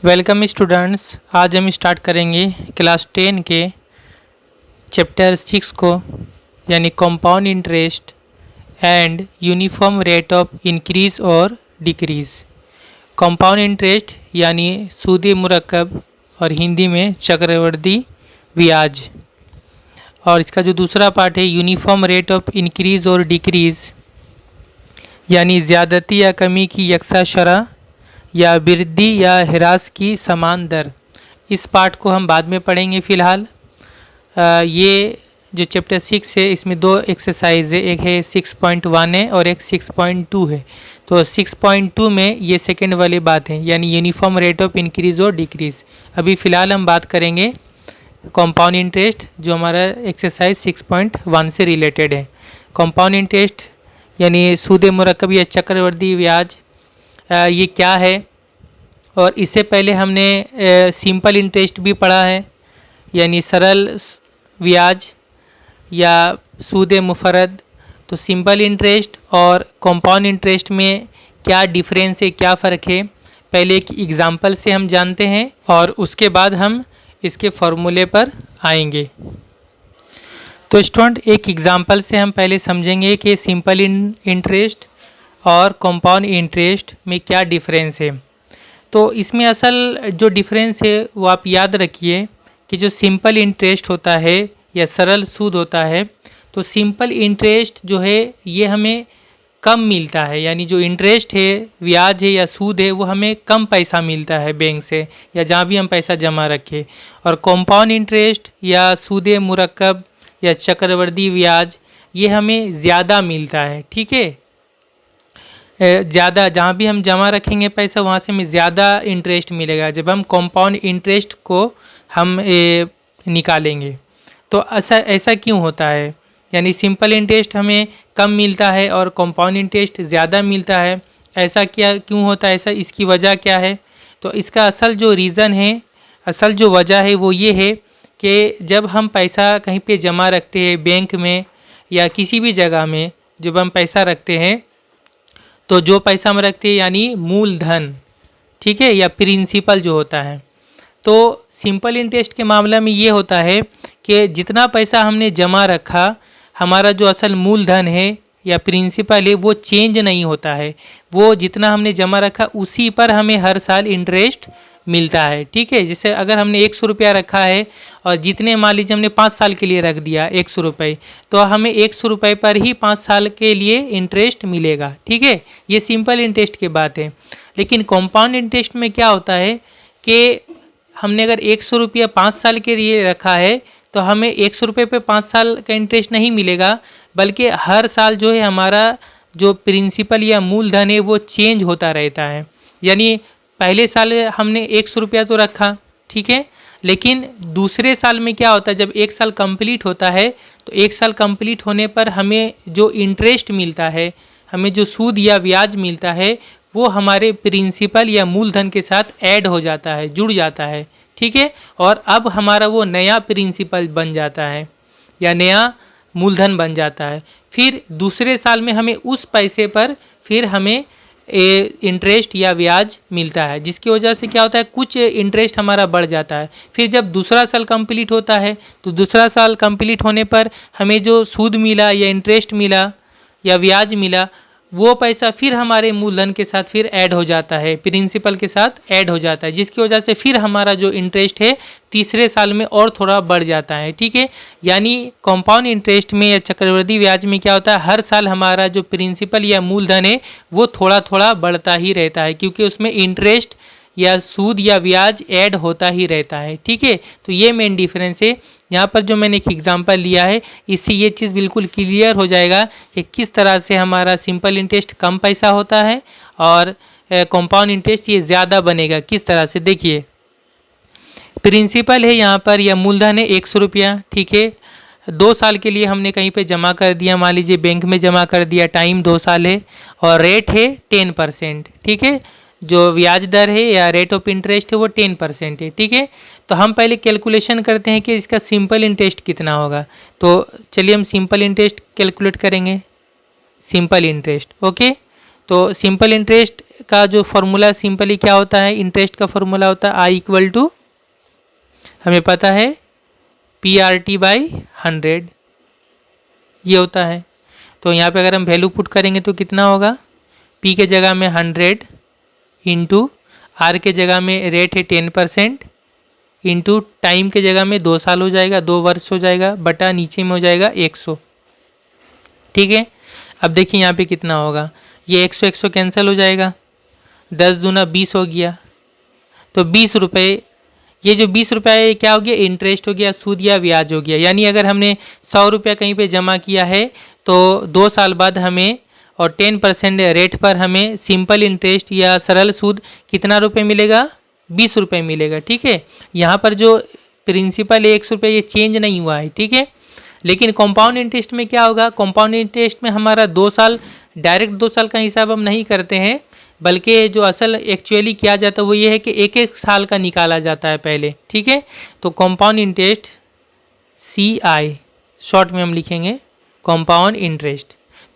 Welcome students. आज हम start करेंगे क्लास 10 के चैप्टर 6 को, यानी compound interest and uniform rate of increase और डिक्रीज। कंपाउंड इंटरेस्ट यानी सूद मुरक्कब और हिंदी में चक्रवृद्धि ब्याज, और इसका जो दूसरा पार्ट है यूनिफॉर्म रेट ऑफ इंक्रीज और डिक्रीज, यानी ज़्यादती या कमी की यकसा शरह या वृद्धि या ह्रास की समान दर। इस पार्ट को हम बाद में पढ़ेंगे। फ़िलहाल ये जो चैप्टर 6 है इसमें दो एक्सरसाइज है, एक है 6.1 है और एक 6.2 है। तो 6.2 में ये सेकंड वाली बात है, यानी यूनिफॉर्म रेट ऑफ इंक्रीज़ और डिक्रीज़। अभी फ़िलहाल हम बात करेंगे कंपाउंड इंटरेस्ट, जो हमारा एक्सरसाइज 6.1 से रिलेटेड है। कंपाउंड इंटरेस्ट यानी सूद मुरक्कब या चक्रवृद्धि ब्याज, ये क्या है। और इससे पहले हमने सिंपल इंटरेस्ट भी पढ़ा है, यानी सरल ब्याज या सूद मुफरद। तो सिंपल इंटरेस्ट और कंपाउंड इंटरेस्ट में क्या डिफरेंस है, क्या फ़र्क है, पहले एक एग्ज़ाम्पल से हम जानते हैं और उसके बाद हम इसके फॉर्मूले पर आएंगे। तो स्टूडेंट, एक एग्ज़ाम्पल से हम पहले समझेंगे कि सिंपल इंटरेस्ट और कंपाउंड इंटरेस्ट में क्या डिफरेंस है। तो इसमें असल जो डिफरेंस है वो आप याद रखिए कि जो सिंपल इंटरेस्ट होता है या सरल सूद होता है, तो सिंपल इंटरेस्ट जो है ये हमें कम मिलता है, यानी जो इंटरेस्ट है, ब्याज है या सूद है, वो हमें कम पैसा मिलता है बैंक से या जहाँ भी हम पैसा जमा रखें। और कंपाउंड इंटरेस्ट या सूद मुरक्कब या चक्रवृद्धि ब्याज ये हमें ज़्यादा मिलता है। ठीक है, ज़्यादा जहाँ भी हम जमा रखेंगे पैसा वहाँ से हमें ज़्यादा इंटरेस्ट मिलेगा जब हम कंपाउंड इंटरेस्ट को हम निकालेंगे। तो ऐसा क्यों होता है, यानी सिंपल इंटरेस्ट हमें कम मिलता है और कंपाउंड इंटरेस्ट ज़्यादा मिलता है, ऐसा क्या क्यों होता है, ऐसा इसकी वजह क्या है। तो इसका असल जो रीज़न है, असल जो वजह है वो ये है कि जब हम पैसा कहीं पे जमा रखते हैं बैंक में या किसी भी जगह में, जब हम पैसा रखते हैं तो जो पैसा हम रखते हैं यानी मूलधन, ठीक है, या प्रिंसिपल जो होता है। तो सिंपल इंटरेस्ट के मामले में ये होता है कि जितना पैसा हमने जमा रखा, हमारा जो असल मूलधन है या प्रिंसिपल है वो चेंज नहीं होता है, वो जितना हमने जमा रखा उसी पर हमें हर साल इंटरेस्ट मिलता है। ठीक है, जैसे अगर हमने 100 रुपया रखा है और जितने मान लीजिए हमने 5 साल के लिए रख दिया 100 रुपये, तो हमें 100 रुपये पर ही 5 साल के लिए इंटरेस्ट मिलेगा। ठीक है, ये सिंपल इंटरेस्ट की बात है। लेकिन कंपाउंड इंटरेस्ट में क्या होता है कि हमने अगर 100 रुपया 5 साल के लिए रखा है तो हमें 100 रुपये पर 5 साल का इंटरेस्ट नहीं मिलेगा, बल्कि हर साल जो है हमारा जो प्रिंसिपल या मूलधन है वो चेंज होता रहता है। यानी पहले साल हमने 100 रुपया तो रखा, ठीक है, लेकिन दूसरे साल में क्या होता है, जब 1 साल कंप्लीट होता है तो 1 साल कंप्लीट होने पर हमें जो इंटरेस्ट मिलता है, हमें जो सूद या ब्याज मिलता है, वो हमारे प्रिंसिपल या मूलधन के साथ ऐड हो जाता है, जुड़ जाता है। ठीक है, और अब हमारा वो नया प्रिंसिपल बन जाता है या नया मूलधन बन जाता है। फिर दूसरे साल में हमें उस पैसे पर फिर हमें इंटरेस्ट या ब्याज मिलता है, जिसकी वजह से क्या होता है, कुछ इंटरेस्ट हमारा बढ़ जाता है। फिर जब दूसरा साल कंप्लीट होता है तो दूसरा साल कंप्लीट होने पर हमें जो सूद मिला या इंटरेस्ट मिला या ब्याज मिला, वो पैसा फिर हमारे मूलधन के साथ फिर ऐड हो जाता है, प्रिंसिपल के साथ ऐड हो जाता है, जिसकी वजह से फिर हमारा जो इंटरेस्ट है तीसरे साल में और थोड़ा बढ़ जाता है। ठीक है, यानी कंपाउंड इंटरेस्ट में या चक्रवृद्धि ब्याज में क्या होता है, हर साल हमारा जो प्रिंसिपल या मूलधन है वो थोड़ा थोड़ा बढ़ता ही रहता है, क्योंकि उसमें इंटरेस्ट या सूद या ब्याज ऐड होता ही रहता है। ठीक है, तो ये मेन डिफरेंस है। यहाँ पर जो मैंने एक एग्जांपल लिया है, इससे ये चीज़ बिल्कुल क्लियर हो जाएगा कि किस तरह से हमारा सिंपल इंटरेस्ट कम पैसा होता है और कंपाउंड इंटरेस्ट ये ज़्यादा बनेगा। किस तरह से, देखिए, प्रिंसिपल है यहाँ पर या मूलधन है 100 रुपया, ठीक है, 2 साल के लिए हमने कहीं पे जमा कर दिया, मान लीजिए बैंक में जमा कर दिया, टाइम 2 साल है और रेट है 10%। ठीक है, जो ब्याज दर है या रेट ऑफ इंटरेस्ट है वो 10% है। ठीक है, तो हम पहले कैलकुलेशन करते हैं कि इसका सिंपल इंटरेस्ट कितना होगा। तो चलिए हम सिंपल इंटरेस्ट कैलकुलेट करेंगे, सिंपल इंटरेस्ट। ओके, तो सिंपल इंटरेस्ट का जो फॉर्मूला सिंपली क्या होता है, इंटरेस्ट का फॉर्मूला होता है आई इक्वल टू, हमें पता है PRT/100 ये होता है। तो यहाँ पे अगर हम वैल्यू पुट करेंगे तो कितना होगा, P के जगह में 100 इंटू R के जगह में रेट है 10% इंटू टाइम के जगह में 2 साल हो जाएगा, 2 वर्ष हो जाएगा, बटा नीचे में हो जाएगा 100। ठीक है, अब देखिए यहाँ पे कितना होगा, ये 100 कैंसिल हो जाएगा, 10 दूना 20 हो गया, तो 20 रुपये, ये जो 20 रुपये क्या हो गया, इंटरेस्ट हो गया, सूद या ब्याज हो गया। यानी अगर हमने 100 रुपया कहीं पे जमा किया है तो 2 साल बाद हमें और 10% रेट पर हमें सिंपल इंटरेस्ट या सरल सूद कितना रुपये मिलेगा, 20 रुपये मिलेगा। ठीक है, यहाँ पर जो प्रिंसिपल है 100 रुपये ये चेंज नहीं हुआ है। ठीक है, लेकिन कंपाउंड इंटरेस्ट में क्या होगा, कंपाउंड इंटरेस्ट में हमारा 2 साल डायरेक्ट 2 साल का हिसाब हम नहीं करते हैं, बल्कि जो असल एक्चुअली किया जाता है वो ये है कि एक एक साल का निकाला जाता है पहले। ठीक है, तो कंपाउंड इंटरेस्ट CI शॉर्ट में हम लिखेंगे कंपाउंड इंटरेस्ट।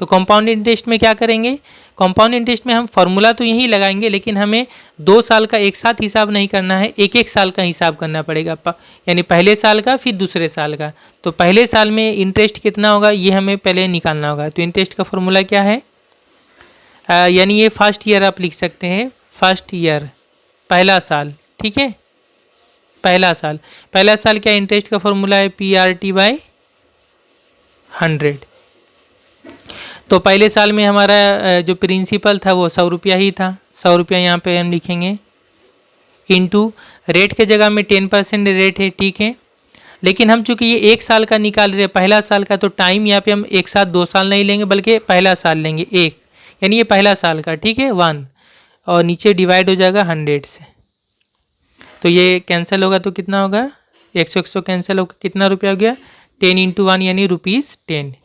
तो कंपाउंड इंटरेस्ट में क्या करेंगे, कंपाउंड इंटरेस्ट में हम फार्मूला तो यही लगाएंगे, लेकिन हमें 2 साल का एक साथ हिसाब नहीं करना है, एक एक साल का हिसाब करना पड़ेगा, यानी पहले साल का फिर दूसरे साल का। तो पहले साल में इंटरेस्ट कितना होगा ये हमें पहले निकालना होगा। तो इंटरेस्ट का फॉर्मूला क्या है, यानी ये फर्स्ट ईयर आप लिख सकते हैं, फर्स्ट ईयर पहला साल। ठीक है, पहला साल क्या इंटरेस्ट का फॉर्मूला है PRT/100। तो पहले साल में हमारा जो प्रिंसिपल था वो 100 रुपया ही था, 100 रुपया यहाँ पे हम लिखेंगे, इंटू रेट के जगह में 10% रेट है। ठीक है, लेकिन हम चूँकि ये एक साल का निकाल रहे हैं, पहला साल का, तो टाइम यहाँ पे हम एक साथ 2 साल नहीं लेंगे बल्कि पहला साल लेंगे एक, यानी ये पहला साल का। ठीक है, 1 और नीचे डिवाइड हो जाएगा 100 से, तो ये कैंसिल होगा तो कितना होगा, 100 कैंसिल होगा, कितना रुपया हो गया, 10 × 1 यानी ₹10।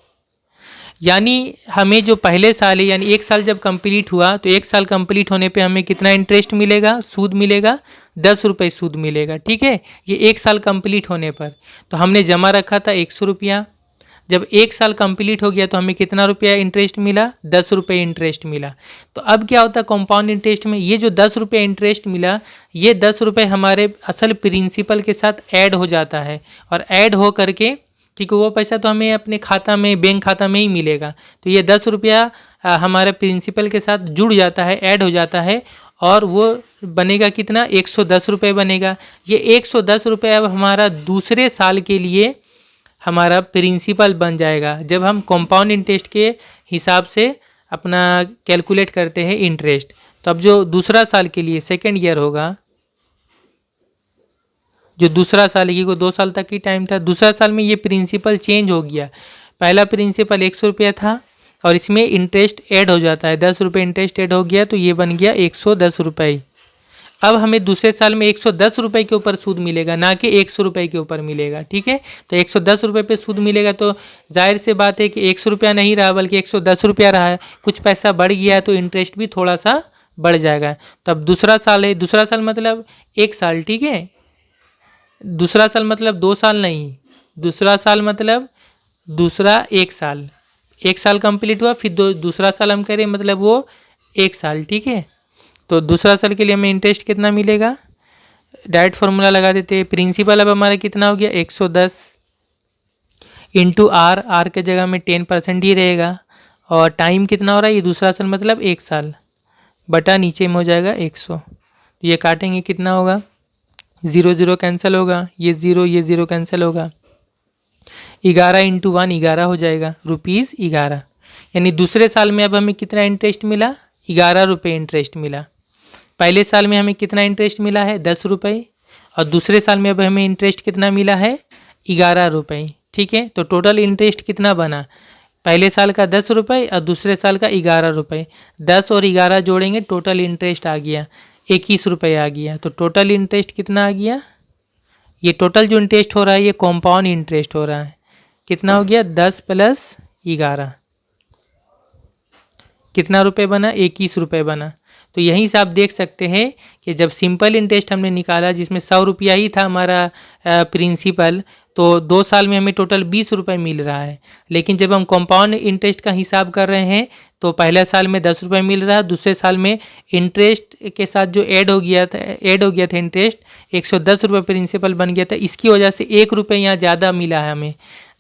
यानी हमें जो पहले साल है, यानी एक साल जब कंप्लीट हुआ तो एक साल कंप्लीट होने पे हमें कितना इंटरेस्ट मिलेगा, सूद मिलेगा, 10 रुपये सूद मिलेगा। ठीक है, ये एक साल कंप्लीट होने पर। तो हमने जमा रखा था 100 रुपया, जब एक साल कंप्लीट हो गया तो हमें कितना रुपया इंटरेस्ट मिला, 10 रुपये इंटरेस्ट मिला। तो अब क्या होता है कंपाउंड इंटरेस्ट में, ये जो 10 रुपये इंटरेस्ट मिला, ये 10 रुपये हमारे असल प्रिंसिपल के साथ ऐड हो जाता है, और ऐड हो करके, क्योंकि वो पैसा तो हमें अपने खाता में, बैंक खाता में ही मिलेगा, तो ये 10 रुपया हमारे प्रिंसिपल के साथ जुड़ जाता है, ऐड हो जाता है, और वो बनेगा कितना, 110 रुपये बनेगा। ये 110 रुपये अब हमारा दूसरे साल के लिए हमारा प्रिंसिपल बन जाएगा, जब हम कंपाउंड इंटरेस्ट के हिसाब से अपना कैलकुलेट करते हैं इंटरेस्ट। तो अब जो दूसरा साल के लिए सेकेंड ईयर होगा, जो दूसरा साल है, को 2 साल तक ही टाइम था, दूसरा साल में ये प्रिंसिपल चेंज हो गया। पहला प्रिंसिपल 100 रुपया था और इसमें इंटरेस्ट ऐड हो जाता है, 10 रुपये इंटरेस्ट ऐड हो गया, तो ये बन गया 110 रुपये। अब हमें दूसरे साल में 110 रुपये के ऊपर सूद मिलेगा, ना कि 100 रुपये के ऊपर मिलेगा। ठीक है, तो 110 रुपये पे सूद मिलेगा, तो जाहिर से बात है कि 100 रुपया नहीं रहा बल्कि 110 रुपया रहा है, कुछ पैसा बढ़ गया है तो इंटरेस्ट भी थोड़ा सा बढ़ जाएगा। तब दूसरा साल है, दूसरा साल मतलब 1 साल। ठीक है, दूसरा साल मतलब 2 साल नहीं, दूसरा साल मतलब दूसरा 1 साल, 1 साल कंप्लीट हुआ, फिर दूसरा साल हम करें मतलब वो 1 साल। ठीक है, तो दूसरा साल के लिए हमें इंटरेस्ट कितना मिलेगा, डायरेक्ट फार्मूला लगा देते हैं। प्रिंसिपल अब हमारा कितना हो गया, 110 इंटू आर के जगह में 10% ही रहेगा, और टाइम कितना हो रहा है, ये दूसरा साल मतलब 1 साल, बटा नीचे में हो जाएगा 100। तो ये काटेंगे कितना होगा, 0 0 कैंसिल होगा, ये 0 कैंसिल होगा, 11 × 1 11 हो जाएगा, ₹11। यानी दूसरे साल में अब हमें कितना इंटरेस्ट मिला, 11 रुपये इंटरेस्ट मिला। पहले साल में हमें कितना इंटरेस्ट मिला है, 10 रुपये, और दूसरे साल में अब हमें इंटरेस्ट कितना मिला है, 11 रुपये। ठीक है, तो टोटल इंटरेस्ट कितना बना, पहले साल का 10 रुपये और दूसरे साल का 11 रुपये, 10 और 11 जोड़ेंगे टोटल इंटरेस्ट आ गया 21 रुपये आ गया। तो टोटल इंटरेस्ट कितना आ गया, ये टोटल जो इंटरेस्ट हो रहा है ये कॉम्पाउंड इंटरेस्ट हो रहा है, कितना हो गया, 10 + 11 कितना रुपये बना, 21 रुपये बना। तो यहीं से आप देख सकते हैं कि जब सिंपल इंटरेस्ट हमने निकाला जिसमें 100 रुपया ही था हमारा प्रिंसिपल, तो 2 साल में हमें टोटल 20 रुपये मिल रहा है। लेकिन जब हम कंपाउंड इंटरेस्ट का हिसाब कर रहे हैं तो पहले साल में 10 रुपये मिल रहा है, दूसरे साल में इंटरेस्ट के साथ जो ऐड हो गया था इंटरेस्ट 110 रुपये प्रिंसिपल बन गया था। इसकी वजह से 1 रुपये यहाँ ज़्यादा मिला है हमें।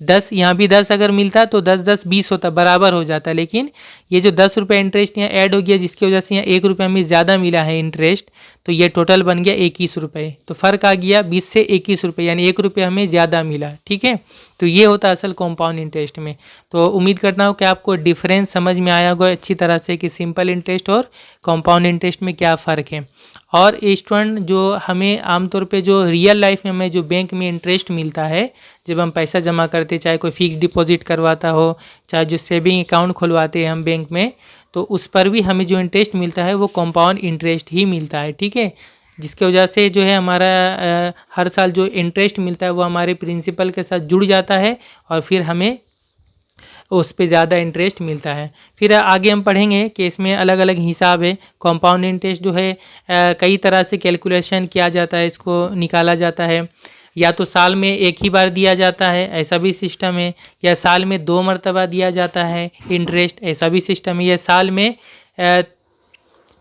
10 यहाँ भी 10 अगर मिलता तो 10 10 20 होता, बराबर हो जाता। लेकिन ये जो 10 रुपये इंटरेस्ट यहाँ ऐड हो गया जिसकी वजह से यहाँ 1 रुपये हमें ज़्यादा मिला है इंटरेस्ट, तो ये टोटल बन गया 21 रुपये। तो फ़र्क आ गया 20 से 21 रुपये, यानी 1 रुपये हमें ज़्यादा मिला। ठीक है, तो ये होता है असल कंपाउंड इंटरेस्ट में। तो उम्मीद करता हूँ कि आपको डिफरेंस समझ में आया होगा अच्छी तरह से कि सिंपल इंटरेस्ट और कंपाउंड इंटरेस्ट में क्या फ़र्क है। और स्टूडेंट जो हमें आमतौर पे जो रियल लाइफ में हमें जो बैंक में इंटरेस्ट मिलता है जब हम पैसा जमा करते, चाहे कोई फिक्स डिपॉजिट करवाता हो, चाहे जो सेविंग अकाउंट खुलवाते हैं हम बैंक में, तो उस पर भी हमें जो इंटरेस्ट मिलता है वो कंपाउंड इंटरेस्ट ही मिलता है। ठीक है, जिसकी वजह से जो है हमारा हर साल जो इंटरेस्ट मिलता है वो हमारे प्रिंसिपल के साथ जुड़ जाता है और फिर हमें उस पे ज़्यादा इंटरेस्ट मिलता है। फिर आगे हम पढ़ेंगे कि इसमें अलग अलग हिसाब है। कंपाउंड इंटरेस्ट जो है कई तरह से कैलकुलेशन किया जाता है, इसको निकाला जाता है। या तो साल में एक ही बार दिया जाता है, ऐसा भी सिस्टम है, या साल में 2 मरतबा दिया जाता है इंटरेस्ट, ऐसा भी सिस्टम है, या साल में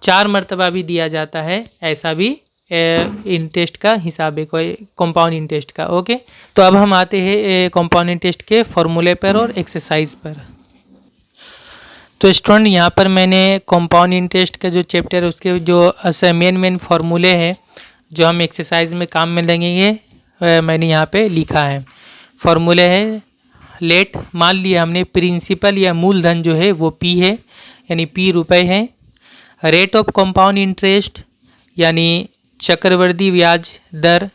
4 मरतबा भी दिया जाता है, ऐसा भी इंटरेस्ट का हिसाब है कोई कंपाउंड इंटरेस्ट का। ओके, तो अब हम आते हैं कंपाउंड इंटरेस्ट के फॉर्मूले पर और एक्सरसाइज पर। तो स्टूडेंट यहाँ पर मैंने कंपाउंड इंटरेस्ट का जो चैप्टर है उसके जो मेन फार्मूले हैं जो हम एक्सरसाइज में काम में लेंगे मैंने यहाँ पे लिखा है। फार्मूले है लेट, मान लिया हमने प्रिंसिपल या मूलधन जो है वो P है, यानी P रुपए है। रेट ऑफ कंपाउंड इंटरेस्ट यानी चक्रवृद्धि ब्याज दर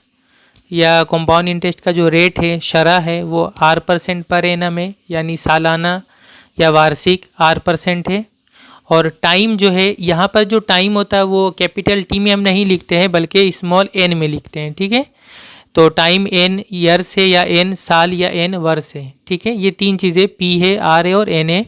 या कंपाउंड इंटरेस्ट का जो रेट है शरह है वो R% पर एनम है, यानी सालाना या वार्षिक R% है। और टाइम जो है यहाँ पर जो टाइम होता है वो कैपिटल T में हम नहीं लिखते हैं बल्कि स्मॉल n में लिखते हैं। ठीक है, तो टाइम n ईयर से या n साल या n वर्ष है। ठीक है, ये 3 चीज़ें P है, R है और N है।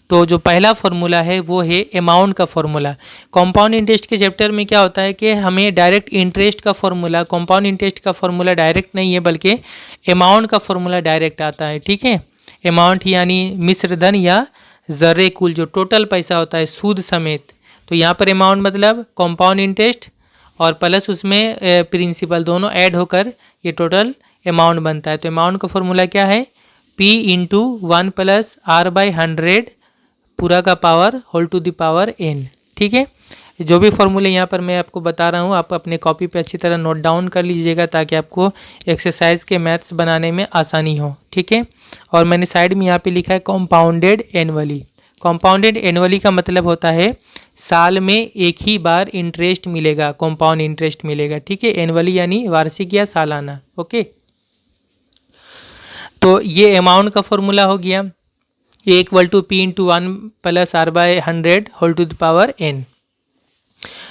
तो जो पहला फार्मूला है वो है अमाउंट का फार्मूला। कंपाउंड इंटरेस्ट के चैप्टर में क्या होता है कि हमें डायरेक्ट इंटरेस्ट का फार्मूला, कंपाउंड इंटरेस्ट का फार्मूला डायरेक्ट नहीं है बल्कि अमाउंट का फार्मूला डायरेक्ट आता है। ठीक है, अमाउंट यानी मिश्र धन या ज़र्रे कुल जो टोटल पैसा होता है सूद समेत। तो यहाँ पर अमाउंट मतलब कंपाउंड इंटरेस्ट और प्लस उसमें प्रिंसिपल दोनों ऐड होकर ये टोटल अमाउंट बनता है। तो अमाउंट का फार्मूला क्या है? P इंटू 1 प्लस R/100 पूरा का power whole to the power n। ठीक है, जो भी फॉर्मूले यहाँ पर मैं आपको बता रहा हूँ आप अपने कॉपी पे अच्छी तरह नोट डाउन कर लीजिएगा ताकि आपको एक्सरसाइज के मैथ्स बनाने में आसानी हो। ठीक है, और मैंने साइड में यहाँ पे लिखा है कंपाउंडेड एनुअली। कंपाउंडेड एनुअली का मतलब होता है साल में एक ही बार इंटरेस्ट मिलेगा, कंपाउंड इंटरेस्ट मिलेगा। ठीक है, एनुअली यानी वार्षिक या सालाना। ओके, तो ये अमाउंट का फॉर्मूला हो गया, ये equal to P into 1 plus R/100 whole to the power n।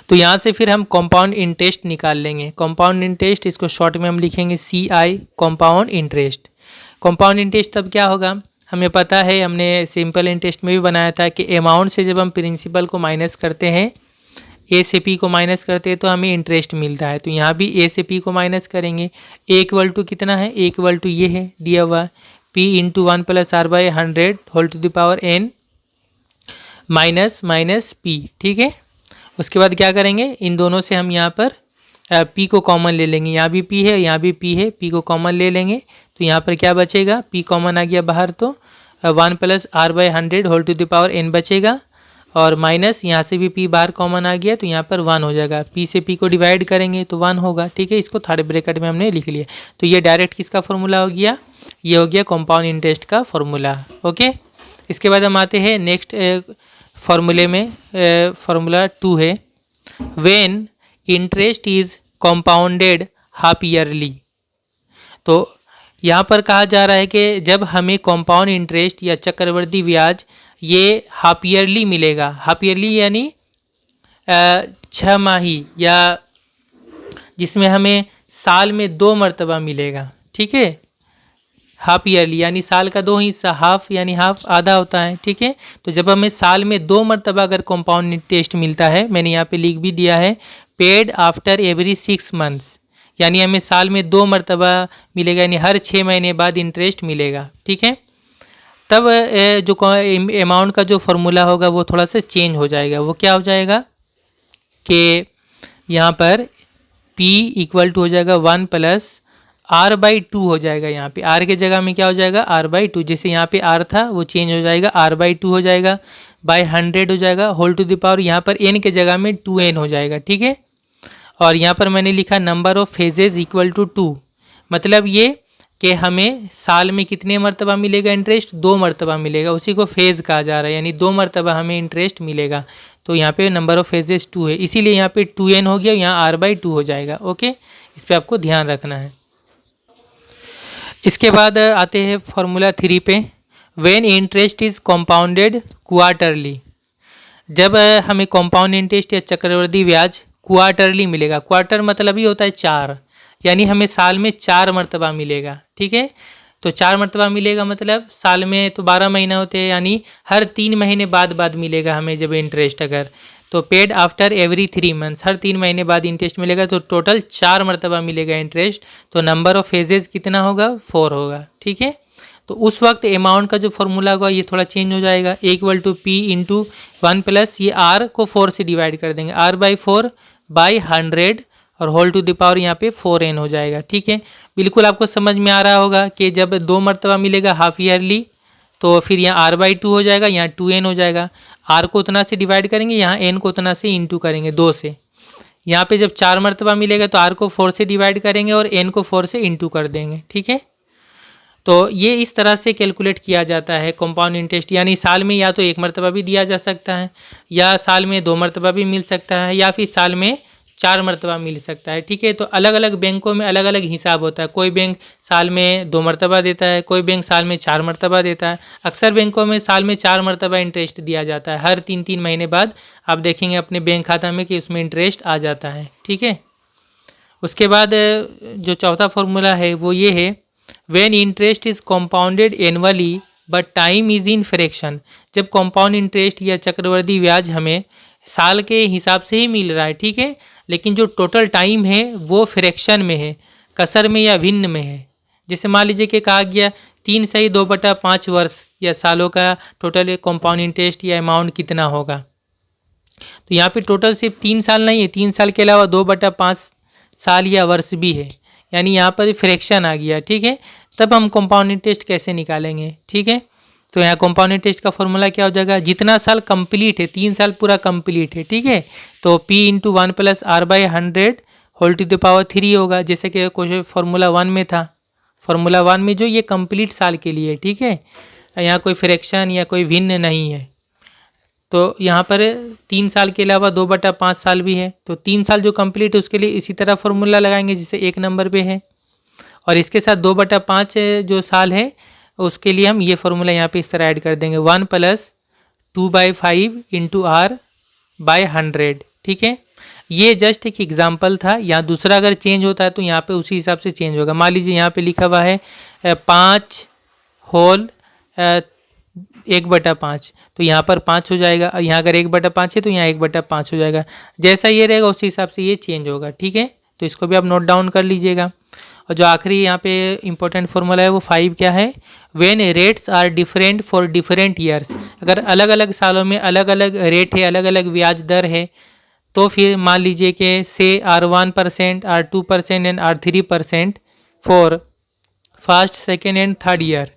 तो यहाँ से फिर हम कंपाउंड इंटरेस्ट निकाल लेंगे। कंपाउंड इंटरेस्ट इसको शॉर्ट में हम लिखेंगे CI, compound interest. Compound interest तब क्या होगा, हमें पता है, हमने सिंपल इंटरेस्ट में भी बनाया था कि अमाउंट से जब हम प्रिंसिपल को माइनस करते हैं, A से P को माइनस करते हैं तो हमें इंटरेस्ट मिलता है। तो यहाँ भी A से P को माइनस करेंगे। A इक्वल टू कितना है? A इक्वल टू ये है दिया हुआ P into 1 plus R/100 whole to the power n minus minus P। ठीक है, उसके बाद क्या करेंगे, इन दोनों से हम यहाँ पर P को कॉमन ले लेंगे। यहाँ भी P है, यहाँ भी P है, P को कॉमन ले लेंगे तो यहाँ पर क्या बचेगा, P कॉमन आ गया बाहर तो 1 plus R/100 whole to the power n बचेगा, और माइनस यहाँ से भी P बाहर कॉमन आ गया तो यहाँ पर 1 हो जाएगा। P से P को डिवाइड करेंगे तो 1 होगा। ठीक है, इसको थर्ड ब्रैकेट में हमने लिख लिया। तो ये डायरेक्ट किसका फॉर्मूला हो गया, ये हो गया कंपाउंड इंटरेस्ट का फॉर्मूला। ओके, इसके बाद हम आते हैं नेक्स्ट फॉर्मूले में। फॉर्मूला 2 है when interest is compounded half yearly. तो यहाँ पर कहा जा रहा है कि जब हमें कंपाउंड इंटरेस्ट या चक्रवृद्धि ब्याज ये हाफ ईयरली मिलेगा। हाफ ईयरली यानी 6 माही, या जिसमें हमें साल में 2 मरतबा मिलेगा। ठीक है, हाफ ईयरली यानी साल का 2 हिस्सा, हाफ यानी हाफ आधा होता है। ठीक है, तो जब हमें साल में 2 मरतबा अगर कंपाउंड इंटरेस्ट मिलता है, मैंने यहाँ पे लिख भी दिया है, पेड आफ्टर एवरी 6 मंथ्स, यानी हमें साल में 2 मरतबा मिलेगा, यानी हर 6 महीने बाद इंटरेस्ट मिलेगा। ठीक है, तब जो अमाउंट का जो फॉर्मूला होगा वो थोड़ा सा चेंज हो जाएगा। वो क्या हो जाएगा कि यहाँ पर P इक्वल टू हो जाएगा 1 प्लस R/2 हो जाएगा। यहाँ पे R के जगह में क्या हो जाएगा R/2, जैसे यहाँ पे R था वो चेंज हो जाएगा R/2 हो जाएगा, बाय 100 हो जाएगा, होल टू द पावर यहाँ पर n के जगह में 2n हो जाएगा। ठीक है, और यहाँ पर मैंने लिखा number of phases equal to 2, मतलब ये कि हमें साल में कितने मरतबा मिलेगा इंटरेस्ट, 2 मरतबा मिलेगा, उसी को फेज़ कहा जा रहा है, यानी 2 मरतबा हमें इंटरेस्ट मिलेगा। तो यहाँ पे नंबर ऑफ फेजेस 2 है, इसीलिए यहाँ पे 2n हो गया, यहाँ R/2 हो जाएगा। ओके, इस पर आपको ध्यान रखना है। इसके बाद आते हैं फॉर्मूला 3 पे। व्हेन इंटरेस्ट इज़ कॉम्पाउंडेड क्वार्टरली, जब हमें कॉम्पाउंड इंटरेस्ट या चक्रवृद्धि ब्याज क्वार्टरली मिलेगा, क्वार्टर मतलब ही होता है 4, यानी हमें साल में 4 मरतबा मिलेगा। ठीक है, तो 4 मरतबा मिलेगा मतलब साल में तो 12 महीना होते हैं, यानी हर 3 महीने बाद मिलेगा हमें जब इंटरेस्ट, अगर तो पेड आफ्टर एवरी 3 मंथ्स, हर 3 महीने बाद इंटरेस्ट मिलेगा, तो टोटल 4 मरतबा मिलेगा इंटरेस्ट। तो नंबर ऑफ फेजेस कितना होगा 4 होगा। ठीक है, तो उस वक्त अमाउंट का जो फॉर्मूला होगा ये थोड़ा चेंज हो जाएगा, equal to P into 1 plus ये R को 4 से डिवाइड कर देंगे, R/4 बाई 100 और होल टू द पावर यहाँ पे 4n हो जाएगा। ठीक है, बिल्कुल आपको समझ में आ रहा होगा कि जब 2 मरतबा मिलेगा हाफ ईयरली तो फिर यहाँ R/2 हो जाएगा, यहाँ 2n हो जाएगा, R को उतना से डिवाइड करेंगे, यहाँ n को उतना से इंटू करेंगे 2 से। यहाँ पे जब 4 मरतबा मिलेगा तो R को 4 से डिवाइड करेंगे और n को 4 से इंटू कर देंगे। ठीक है, तो ये इस तरह से कैलकुलेट किया जाता है कंपाउंड इंटरेस्ट, यानी साल में या तो 1 मरतबा भी दिया जा सकता है, या साल में 2 मरतबा भी मिल सकता है, या फिर साल में 4 मरतबा मिल सकता है। ठीक है, तो अलग अलग बैंकों में अलग अलग हिसाब होता है, कोई बैंक साल में 2 मरतबा देता है, कोई बैंक साल में 4 मरतबा देता है। अक्सर बैंकों में साल में 4 मरतबा इंटरेस्ट दिया जाता है, हर 3-3 महीने बाद आप देखेंगे अपने बैंक खाता में कि उसमें इंटरेस्ट आ जाता है। ठीक है, उसके बाद जो चौथा फॉर्मूला है वो ये है, when interest is compounded annually but time is in fraction, जब कॉम्पाउंड इंटरेस्ट या चक्रवृद्धि ब्याज हमें साल के हिसाब से ही मिल रहा है। ठीक है, लेकिन जो टोटल टाइम है वो फ्रैक्शन में है, कसर में या भिन्न में है। जैसे मान लीजिए कि कहा गया 3 सही 2/5 वर्ष या सालों का टोटल कॉम्पाउंड इंटरेस्ट या अमाउंट कितना होगा, तो यहाँ पे टोटल सिर्फ 3 साल नहीं है, 3 साल के अलावा 2/5 साल या वर्ष भी है, यानी यहाँ पर फ्रैक्शन आ गया। ठीक है, तब हम कंपाउंड इंटरेस्ट कैसे निकालेंगे। ठीक है, तो यहाँ कंपाउंड इंटरेस्ट का फॉर्मूला क्या हो जाएगा, जितना साल कंप्लीट है, 3 साल पूरा कंप्लीट है। ठीक है, तो P into 1 plus R/100 whole to the power 3 होगा, जैसे कि क्वेश्चन फॉर्मूला 1 में था। फॉर्मूला 1 में जो ये कंप्लीट साल के लिए, ठीक है, यहाँ कोई फ्रैक्शन या कोई भिन्न नहीं है। तो यहाँ पर 3 साल के अलावा 2/5 साल भी है, तो 3 साल जो कंप्लीट है उसके लिए इसी तरह फार्मूला लगाएंगे जिसे 1 नंबर पे है, और इसके साथ 2/5 जो साल है उसके लिए हम ये फार्मूला यहाँ पे इस तरह ऐड कर देंगे, 1 प्लस 2/5 इंटू R/100। ठीक है, ये जस्ट एक एग्जाम्पल था, यहाँ दूसरा अगर चेंज होता है तो यहाँ पे उसी हिसाब से चेंज होगा। मान लीजिए यहाँ पे लिखा हुआ है 5 होल 1/5, तो यहाँ पर 5 हो जाएगा, यहाँ अगर 1/5 है तो यहाँ 1/5 हो जाएगा, जैसा ये रहेगा उसी हिसाब से ये चेंज होगा। ठीक है, तो इसको भी आप नोट डाउन कर लीजिएगा। और जो आखिरी यहाँ पे इंपॉर्टेंट फार्मूला है वो 5 क्या है, when rates are different for different years, अगर अलग अलग सालों में अलग अलग रेट है, अलग अलग ब्याज दर है, तो फिर मान लीजिए कि से R1%, R2% and R3% for first, second and third year.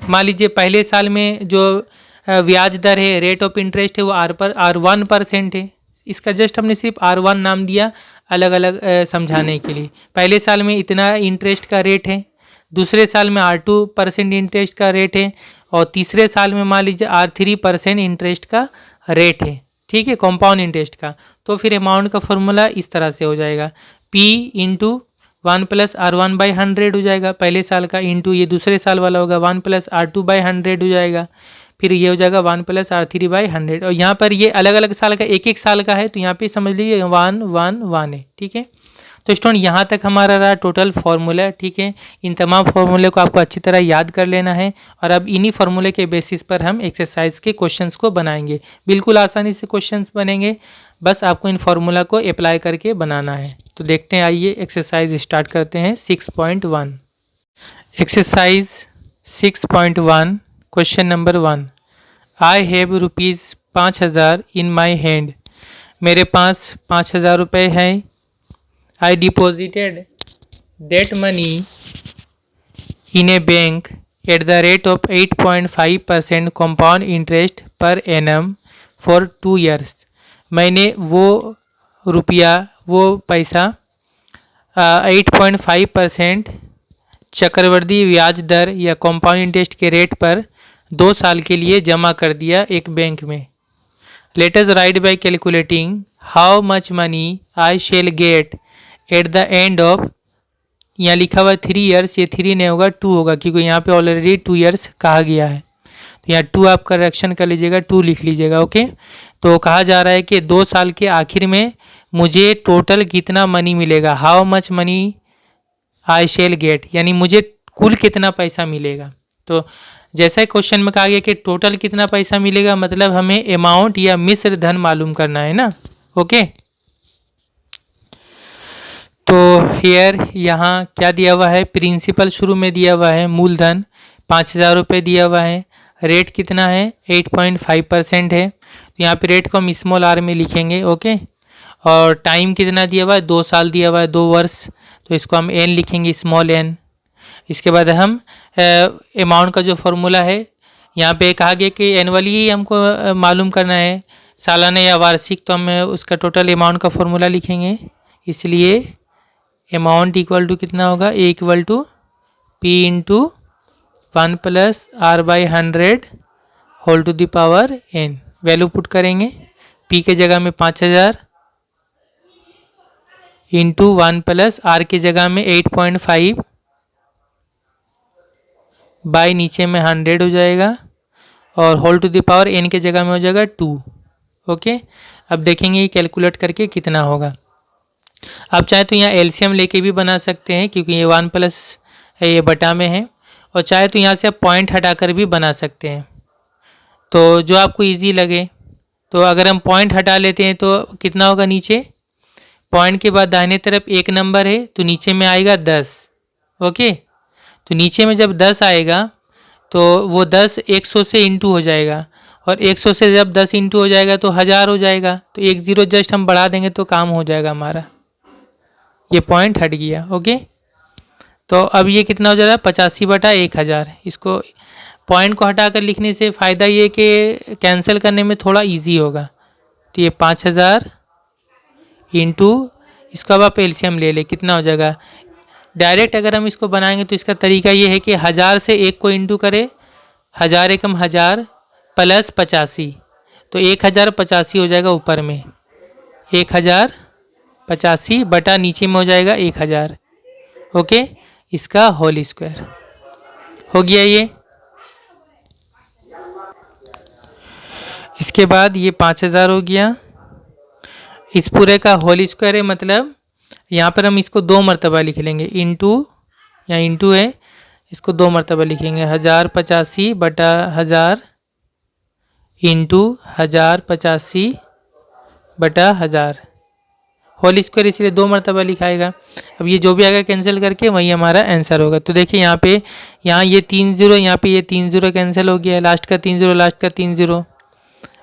मान लीजिए पहले साल में जो ब्याज दर है, रेट ऑफ इंटरेस्ट है वो R1% है, इसका जस्ट हमने सिर्फ R1 नाम दिया अलग अलग समझाने के लिए। पहले साल में इतना इंटरेस्ट का रेट है, दूसरे साल में R2% इंटरेस्ट का रेट है, और तीसरे साल में मान लीजिए R3% इंटरेस्ट का रेट है। ठीक है, कंपाउंड इंटरेस्ट का। तो फिर अमाउंट का फॉर्मूला इस तरह से हो जाएगा, P इंटू 1 प्लस R1/100 हो जाएगा पहले साल का, इंटू ये दूसरे साल वाला होगा 1 प्लस R2/100 हो जाएगा, फिर ये हो जाएगा 1 प्लस R3/100। और यहाँ पर ये अलग अलग साल का एक एक साल का है, तो यहाँ पे समझ लीजिए 1 1 1 है। ठीक है, तो स्टूडेंट यहाँ तक हमारा रहा टोटल फार्मूला। ठीक है, इन तमाम फार्मूले को आपको अच्छी तरह याद कर लेना है, और अब इन्हीं फार्मूले के बेसिस पर हम एक्सरसाइज के क्वेश्चंस को बनाएंगे। बिल्कुल आसानी से क्वेश्चंस बनेंगे, बस आपको इन फार्मूला को अप्लाई करके बनाना है। तो देखते हैं, आइए एक्सरसाइज स्टार्ट करते हैं। 6.1 exercise 6.1 question number 1। I have rupees 5,000 in my hand. मेरे पास 5,000 रुपये हैं। I deposited that money in a bank at the rate of 8.5% compound interest per annum for 2 years। मैंने वो पैसा 8.5% चक्रवृद्धि ब्याज दर या कंपाउंड इंटरेस्ट के रेट पर 2 साल के लिए जमा कर दिया एक बैंक में। Let us write by calculating how much money I shall get at the end of, यहाँ लिखा हुआ 3 years, ये 3 नहीं होगा 2 होगा, क्योंकि यहाँ पे ऑलरेडी 2 years कहा गया है। तो यहाँ 2 आप करेक्शन कर लीजिएगा, 2 लिख लीजिएगा। ओके, तो कहा जा रहा है कि 2 साल के आखिर में मुझे टोटल कितना मनी मिलेगा। How much money I shall get, यानी मुझे कुल कितना पैसा मिलेगा। तो जैसा क्वेश्चन में कहा गया कि टोटल कितना पैसा मिलेगा, मतलब हमें अमाउंट या मिश्र धन मालूम करना है ना। ओके, तो हेयर यहाँ क्या दिया हुआ है, प्रिंसिपल शुरू में दिया हुआ है, मूलधन 5,000 रुपये दिया हुआ है, रेट कितना है 8.5% है। तो यहाँ पे रेट को हम स्मॉल आर में लिखेंगे। ओके, और टाइम कितना दिया हुआ है, 2 साल दिया हुआ है, 2 वर्ष, तो इसको हम एन लिखेंगे, स्मॉल एन। इसके बाद हम अमाउंट का जो फॉर्मूला है, यहाँ पे कहा गया कि एनुअली ही हमको मालूम करना है, सालाना या वार्षिक, तो हम उसका टोटल अमाउंट का फॉर्मूला लिखेंगे। इसलिए अमाउंट इक्वल टू कितना होगा, A equal to P into 1 + r/100 whole to the power n। Value put करेंगे, p के जगह में 5,000 इंटू 1 + r के जगह में 8.5 बाई नीचे में 100 हो जाएगा, और whole to the power n के जगह में हो जाएगा 2। ओके, अब देखेंगे ये कैलकुलेट करके कितना होगा। आप चाहे तो यहाँ एलसीएम लेके भी बना सकते हैं, क्योंकि ये 1 प्लस है, ये बटा में है, और चाहे तो यहाँ से आप पॉइंट हटाकर भी बना सकते हैं, तो जो आपको इजी लगे। तो अगर हम पॉइंट हटा लेते हैं तो कितना होगा, नीचे पॉइंट के बाद दाहिने तरफ 1 नंबर है, तो नीचे में आएगा 10। ओके, तो नीचे में जब 10 आएगा तो वो 10 100 से इंटू हो जाएगा, और 100 से जब 10 इंटू हो जाएगा तो 1000 हो जाएगा, तो 1 0 जस्ट हम बढ़ा देंगे तो काम हो जाएगा हमारा। ये पॉइंट हट गया। ओके, तो अब ये कितना हो जा रहा है, 85/1000। इसको पॉइंट को हटाकर लिखने से फ़ायदा ये कि कैंसिल करने में थोड़ा इजी होगा। तो ये 5,000 इंटू, इसको अब आप एलसीएम ले ले, कितना हो जाएगा। डायरेक्ट अगर हम इसको बनाएंगे तो इसका तरीका ये है कि 1000 से 1 को इंटू करें, 1000 एकम 1000 प्लस 85, तो 1085 हो जाएगा ऊपर में, 1085 बटा नीचे में हो जाएगा 1000। ओके, इसका होल स्क्वायर हो गया ये। इसके बाद ये 5,000 हो गया, इस पूरे का होल स्क्वायर है, मतलब यहाँ पर हम इसको 2 मरतबा लिख लेंगे, इंटू, यहाँ इंटू है, इसको 2 मरतबा लिखेंगे, 1085 बटा 1000 इंटू 1085 बटा 1000 होल स्क्वायर, इसलिए 2 मरतबा लिखाएगा। अब ये जो भी आएगा कैंसिल करके वही हमारा आंसर होगा। तो देखिए यहाँ पे, यहाँ ये 3 0, यहाँ पे ये 3 0 कैंसिल हो गया, लास्ट का 3 0, लास्ट का 3 0।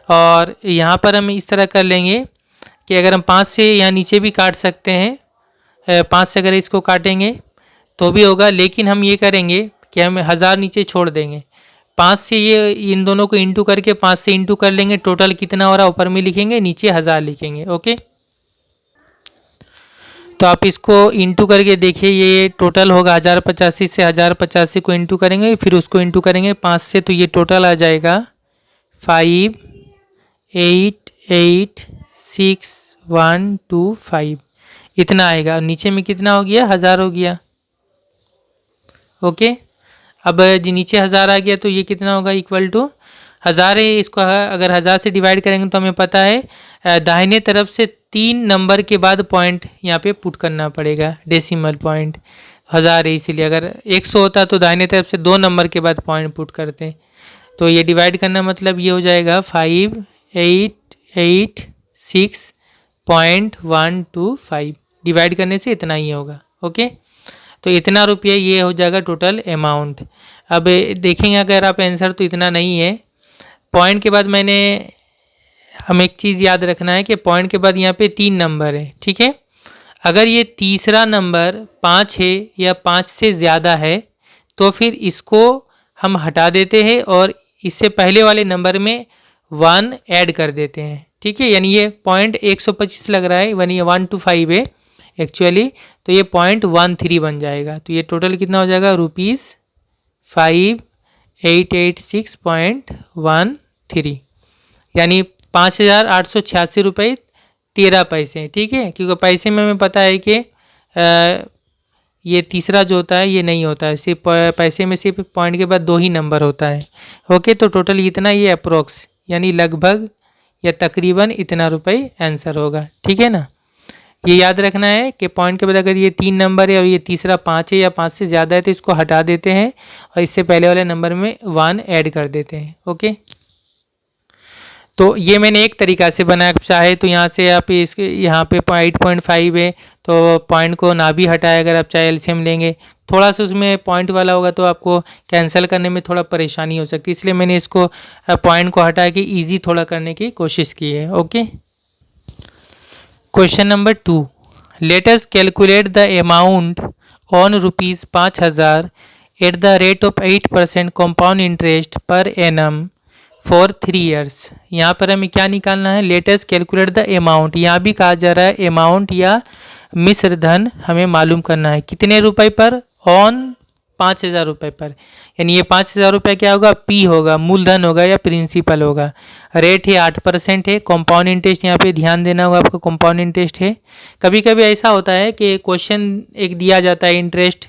और यहाँ पर हम इस तरह कर लेंगे कि अगर हम 5 से यहाँ नीचे भी काट सकते हैं, 5 से अगर इसको काटेंगे तो भी होगा, लेकिन हम ये करेंगे कि हम 1000 नीचे छोड़ देंगे, 5 से ये इन दोनों को इंटू करके 5 से इंटू कर लेंगे, टोटल कितना हो रहा है ऊपर में लिखेंगे, नीचे 1000 लिखेंगे। ओके, तो आप इसको इंटू करके देखिए, ये टोटल होगा 1085 से 1085 को इंटू करेंगे, फिर उसको इंटू करेंगे 5 से, तो ये टोटल आ जाएगा 5886,125, इतना आएगा। नीचे में कितना हो गया, 1000 हो गया। ओके, अब नीचे 1000 आ गया तो ये कितना होगा, इक्वल टू 1000 है, इसको अगर 1000 से डिवाइड करेंगे तो हमें पता है दाहिने तरफ से 3 नंबर के बाद पॉइंट यहाँ पे पुट करना पड़ेगा, डेसिमल पॉइंट। 1000 है इसीलिए, अगर 100 होता तो दाहिने तरफ से 2 नंबर के बाद पॉइंट पुट करते। तो ये डिवाइड करना मतलब ये हो जाएगा 5886.125, डिवाइड करने से इतना ही होगा। ओके, तो इतना रुपये ये हो जाएगा टोटल अमाउंट। अब देखेंगे अगर आप आंसर तो इतना नहीं है। पॉइंट के बाद हमें एक चीज़ याद रखना है कि पॉइंट के बाद यहाँ पे 3 नंबर है, ठीक है। अगर ये तीसरा नंबर 5 है या 5 से ज़्यादा है तो फिर इसको हम हटा देते हैं और इससे पहले वाले नंबर में 1 ऐड कर देते हैं, ठीक है। यानी ये पॉइंट 125 लग रहा है, यानी 125 है एक्चुअली, तो ये .13 बन जाएगा। तो ये टोटल कितना हो जाएगा, ₹5886.13, यानी 5,886 रुपये 13 पैसे, ठीक है। क्योंकि पैसे में हमें पता है कि ये तीसरा जो होता है ये नहीं होता है, सिर्फ पैसे में सिर्फ पॉइंट के बाद 2 ही नंबर होता है। ओके, तो टोटल इतना ये अप्रोक्स यानी लगभग या तकरीबन इतना रुपये आंसर होगा, ठीक है ना। ये याद रखना है कि पॉइंट के बाद अगर ये 3 नंबर है और ये तीसरा 5 है या 5 से ज़्यादा है तो इसको हटा देते हैं और इससे पहले वाले नंबर में 1 ऐड कर देते हैं। ओके, तो ये मैंने एक तरीका से बनाया। चाहे तो यहाँ से आप इसके यहाँ पे 8.5 है तो पॉइंट को ना भी हटाए, अगर आप चाहे एलसीएम लेंगे थोड़ा सा उसमें पॉइंट वाला होगा तो आपको कैंसिल करने में थोड़ा परेशानी हो सकती है, इसलिए मैंने इसको पॉइंट को हटा के ईजी थोड़ा करने की कोशिश की है। Okay, question number 2, let us calculate the amount on ₹5,000 eight the rate of 8% compound interest per annum for 3 years. यहाँ पर हमें क्या निकालना है, let us calculate the amount. यहाँ भी कहा जा रहा है अमाउंट या मिश्र धन हमें मालूम करना है, कितने रुपए पर, ऑन 5,000 रुपये पर। यानी ये 5,000 रुपये क्या होगा, पी होगा, मूलधन होगा या प्रिंसिपल होगा। रेट है 8% है, कंपाउंड इंटरेस्ट यहाँ पे ध्यान देना होगा आपको, कंपाउंड इंटरेस्ट है। कभी कभी ऐसा होता है कि क्वेश्चन एक दिया जाता है इंटरेस्ट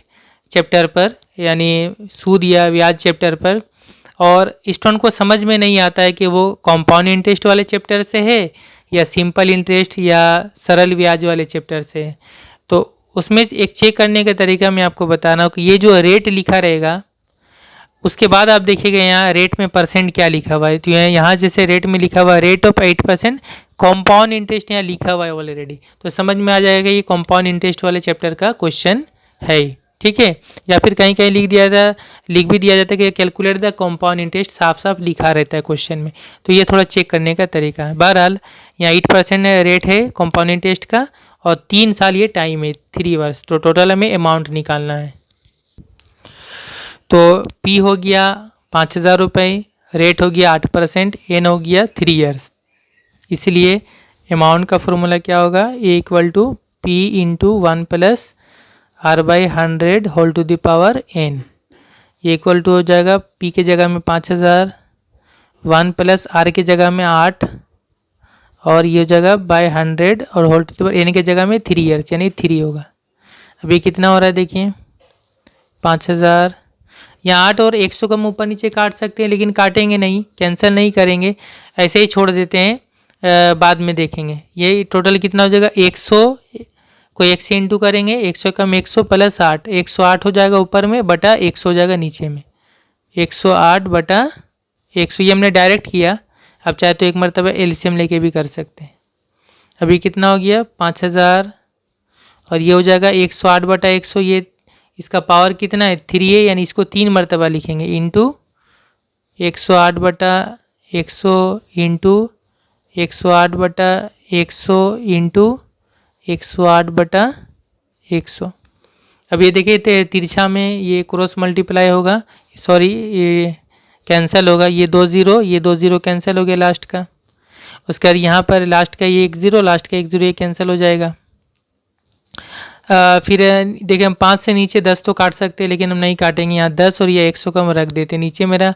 चैप्टर पर यानी सूद या ब्याज चैप्टर पर, और स्टूडेंट को समझ में नहीं आता है कि वो कंपाउंड इंटरेस्ट वाले चैप्टर से है या सिंपल इंटरेस्ट या सरल ब्याज वाले चैप्टर से है। तो उसमें एक चेक करने का तरीका मैं आपको बता रहा हूँ कि ये जो रेट लिखा रहेगा उसके बाद आप देखिएगा यहाँ रेट में परसेंट क्या लिखा हुआ है। तो यहाँ जैसे रेट में लिखा हुआ है रेट ऑफ 8%, कंपाउंड इंटरेस्ट यहाँ लिखा हुआ है ऑलरेडी, तो समझ में आ जाएगा ये कंपाउंड इंटरेस्ट वाले चैप्टर का क्वेश्चन है, ठीक है। या फिर कहीं कहीं लिख भी दिया जाता है कि कैलकुलेट द कंपाउंड इंटरेस्ट, साफ साफ लिखा रहता है क्वेश्चन में। तो ये थोड़ा चेक करने का तरीका है। बहरहाल यहाँ 8% रेट है कंपाउंड इंटरेस्ट का और 3 साल ये टाइम है, 3 वर्ष। तो टोटल हमें अमाउंट निकालना है। तो पी हो गया 5,000 रुपये, रेट हो गया 8%, एन हो गया 3 ईयर्स। इसलिए अमाउंट का फॉर्मूला क्या होगा, A equal to P into 1 plus R/100 whole to the power n। ये इक्वल टू हो जाएगा p के जगह में 5,000, 1 प्लस r के जगह में 8 और ये जगह बाय 100 और whole to the power n के जगह में 3 ईयर्स यानी 3 होगा। अभी कितना हो रहा है देखिए 5,000, यहाँ 8 और 100 का ऊपर नीचे काट सकते हैं लेकिन काटेंगे नहीं, कैंसिल नहीं करेंगे, ऐसे ही छोड़ देते हैं, बाद में देखेंगे। ये टोटल कितना हो जाएगा 100 को 1 से इंटू करेंगे, 100 कम 100 प्लस 8, 108 हो जाएगा ऊपर में बटा 100 हो जाएगा नीचे में, 108 बटा 100। ये हमने डायरेक्ट किया, अब चाहे तो एक मरतबा एलसीएम लेके भी कर सकते हैं। अभी कितना हो गया 5,000 और ये हो जाएगा 108 बटा 100, ये इसका पावर कितना है 3 है, यानी इसको 3 मरतबा लिखेंगे इंटू 108 बटा 100 इंटू 108 बटा 100 इंटू 108 बटा 100। अब ये देखिए तिरछा में ये क्रॉस मल्टीप्लाई होगा, सॉरी ये कैंसिल होगा, ये 2 0, ये 2 0 कैंसिल हो गया लास्ट का। उसके बाद यहाँ पर लास्ट का ये 1 0, लास्ट का 1 0 ये कैंसिल हो जाएगा। फिर देखिए हम 5 से नीचे 10 तो काट सकते हैं लेकिन हम नहीं काटेंगे, यहाँ 10 और या 100 का हम रख देते हैं। नीचे मेरा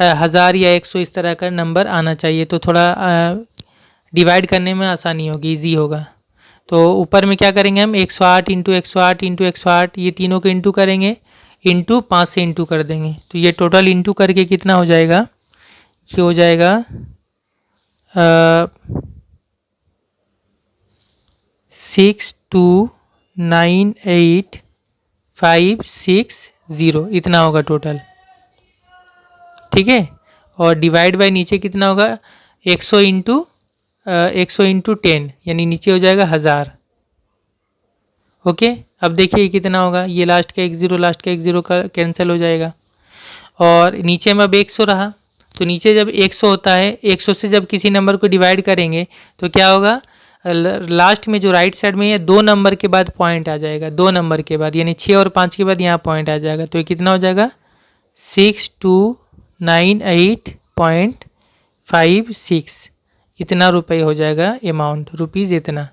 1000 या 100 इस तरह का नंबर आना चाहिए, तो थोड़ा डिवाइड करने में आसानी होगी, ईजी होगा। तो ऊपर में क्या करेंगे हम 108 इंटू 108 इंटू 108, ये तीनों को इंटू करेंगे, इंटू 5 से इंटू कर देंगे। तो ये टोटल इंटू करके कितना हो जाएगा, ये हो जाएगा 6298,560 इतना होगा टोटल, ठीक है। और डिवाइड बाय नीचे कितना होगा 100 इंटू 10 यानी नीचे हो जाएगा 1000। ओके, अब देखिए कितना होगा, ये लास्ट का 1 0 लास्ट का 1 0 का कैंसिल हो जाएगा। और नीचे में अब 100 रहा, तो नीचे जब 100 होता है, 100 से जब किसी नंबर को डिवाइड करेंगे तो क्या होगा, लास्ट में जो राइट साइड में ये 2 नंबर के बाद पॉइंट आ जाएगा, 2 नंबर के बाद, यानी 6 और 5 के बाद यहाँ पॉइंट आ जाएगा। तो ये कितना हो जाएगा 6298.56, इतना रुपये हो जाएगा अमाउंट, रुपीज़ इतना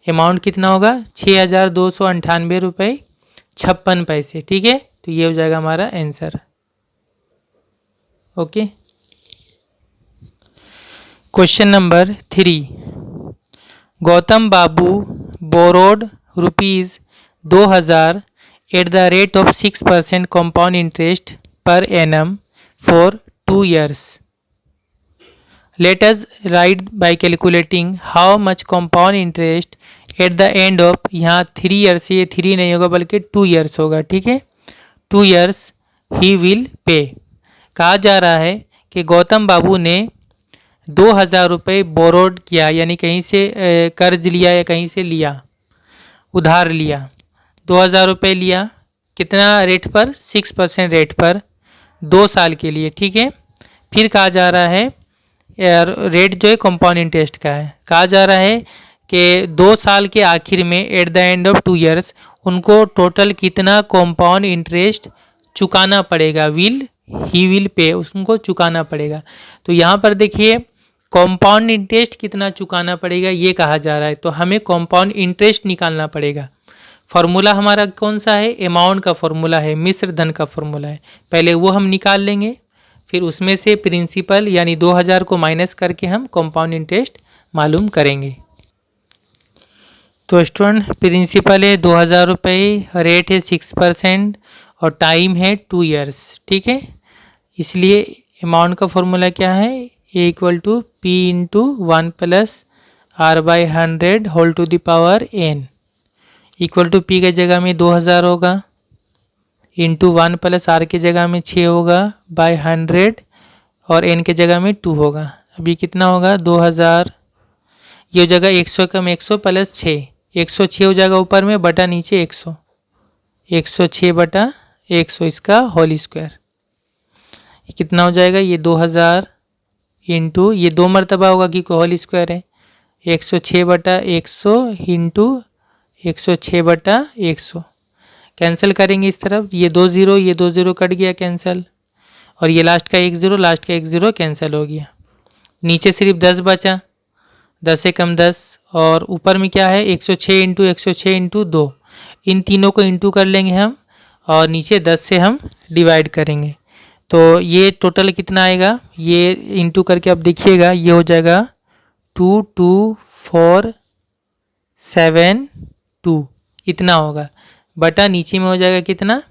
अमाउंट कितना होगा 6298 रुपये 56 पैसे। ठीक है, तो ये हो जाएगा हमारा answer. Okay, question number 3, Gautam Babu borrowed ₹2000 eight the rate of 6% compound interest per annum for 2 years. Let us write by calculating how much compound interest at the end of, यहाँ 3 years, ये 3 नहीं होगा बल्कि 2 years होगा। ठीक है, 2 years he will pay। कहा जा रहा है कि गौतम बाबू ने 2000 रुपये बोरोड किया, यानी कहीं से कर्ज लिया या कहीं से लिया, उधार लिया, 2000 रुपये लिया, कितना रेट पर, 6% रेट पर 2 साल के लिए। ठीक है, फिर कहा जा रहा है रेट जो है कंपाउंड इंटरेस्ट का है, कहा जा रहा है कि 2 साल के आखिर में eight the end of 2 years उनको टोटल कितना कंपाउंड इंटरेस्ट चुकाना पड़ेगा, ही विल पे, उसको चुकाना पड़ेगा। तो यहाँ पर देखिए कंपाउंड इंटरेस्ट कितना चुकाना पड़ेगा ये कहा जा रहा है, तो हमें कंपाउंड इंटरेस्ट निकालना पड़ेगा। फॉर्मूला हमारा कौन सा है, अमाउंट का फॉर्मूला है, मिश्र धन का फॉर्मूला है, पहले वो हम निकाल लेंगे, फिर उसमें से प्रिंसिपल यानी 2000 को माइनस करके हम कंपाउंड इंटरेस्ट मालूम करेंगे। तो स्टूडेंट प्रिंसिपल है 2000 रुपये, रेट है 6% और टाइम है 2 ईयर्स। ठीक है, इसलिए अमाउंट का फॉर्मूला क्या है, A equal to P into 1 plus r/100 whole to the power n, equal to P के जगह में 2000 होगा, इंटू 1 प्लस आर के जगह में 6 होगा बाय 100 और n के जगह में 2 होगा। अभी कितना होगा 2000, ये हो जाएगा 100 कम 100 प्लस 6, 106 हो जाएगा ऊपर में बटा नीचे 100, 106 बटा 100 इसका होल स्क्वायर, कितना हो जाएगा ये 2000 इंटू, ये 2 मरतबा होगा कि होल स्क्वायर है, 106 बटा 100 इंटू 106 बटा 100, कैंसिल करेंगे इस तरफ, ये 2 0 कट गया कैंसिल, और ये लास्ट का 1 0 लास्ट का 1 0 कैंसिल हो गया, नीचे सिर्फ 10 बचा, 10 से कम 10, और ऊपर में क्या है 106 इंटू 106 इंटू 2, इन तीनों को इंटू कर लेंगे हम, और नीचे 10 से हम डिवाइड करेंगे, तो ये टोटल कितना आएगा, ये इंटू करके अब देखिएगा ये हो जाएगा 2247 इतना होगा, बटा नीचे में हो जाएगा कितना,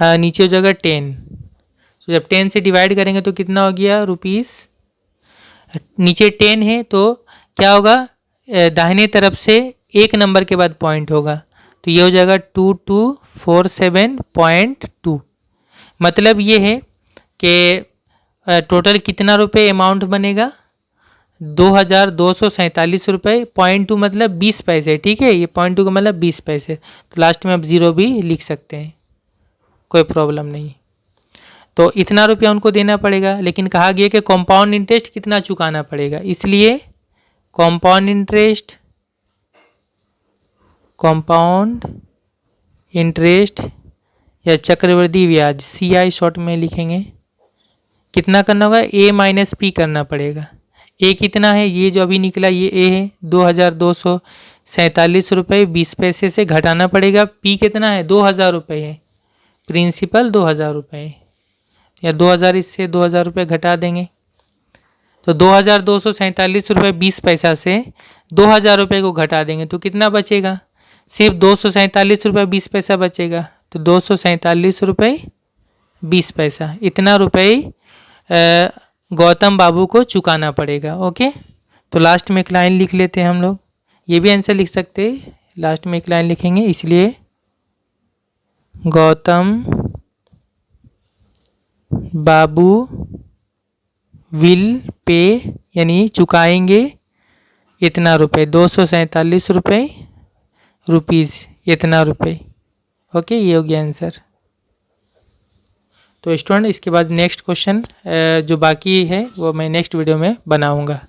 नीचे हो जाएगा 10, तो जब 10 से डिवाइड करेंगे तो कितना हो गया रुपीस, नीचे 10 है तो क्या होगा, दाहिने तरफ से एक नंबर के बाद पॉइंट होगा, तो ये हो जाएगा 2247.2, मतलब ये है कि टोटल कितना रुपए अमाउंट बनेगा 2247 रुपये, 0.2 मतलब 20 पैसे। ठीक है, ये 0.2 का मतलब 20 पैसे, तो लास्ट में आप 0 भी लिख सकते हैं, कोई प्रॉब्लम नहीं। तो इतना रुपया उनको देना पड़ेगा, लेकिन कहा गया कि कंपाउंड इंटरेस्ट कितना चुकाना पड़ेगा, इसलिए कंपाउंड इंटरेस्ट या चक्रवृद्धि ब्याज CI शॉर्ट में लिखेंगे, कितना करना होगा, A माइनस P करना पड़ेगा। ए कितना है, ये जो अभी निकला ये ए है 2247 रुपये 20 पैसे से घटाना पड़ेगा, पी कितना है 2000 रुपये है, प्रिंसिपल 2000 रुपये है, या 2000 इससे 2000 रुपये घटा देंगे, तो 2247 रुपये 20 पैसा से 2000 रुपये को घटा देंगे तो कितना बचेगा, सिर्फ 247 रुपये 20 पैसा बचेगा, तो 247 रुपये 20 पैसा, इतना रुपये गौतम बाबू को चुकाना पड़ेगा। ओके, तो लास्ट में एक लाइन लिख लेते हैं हम लोग, ये भी आंसर लिख सकते हैं, लास्ट में एक लाइन लिखेंगे, इसलिए गौतम बाबू विल पे यानी चुकाएंगे इतना रुपये 247 रुपये रुपीज़, इतना रुपये। ओके, ये हो गया आंसर। तो स्टूडेंट इसके बाद नेक्स्ट क्वेश्चन जो बाकी है वो मैं नेक्स्ट वीडियो में बनाऊंगा।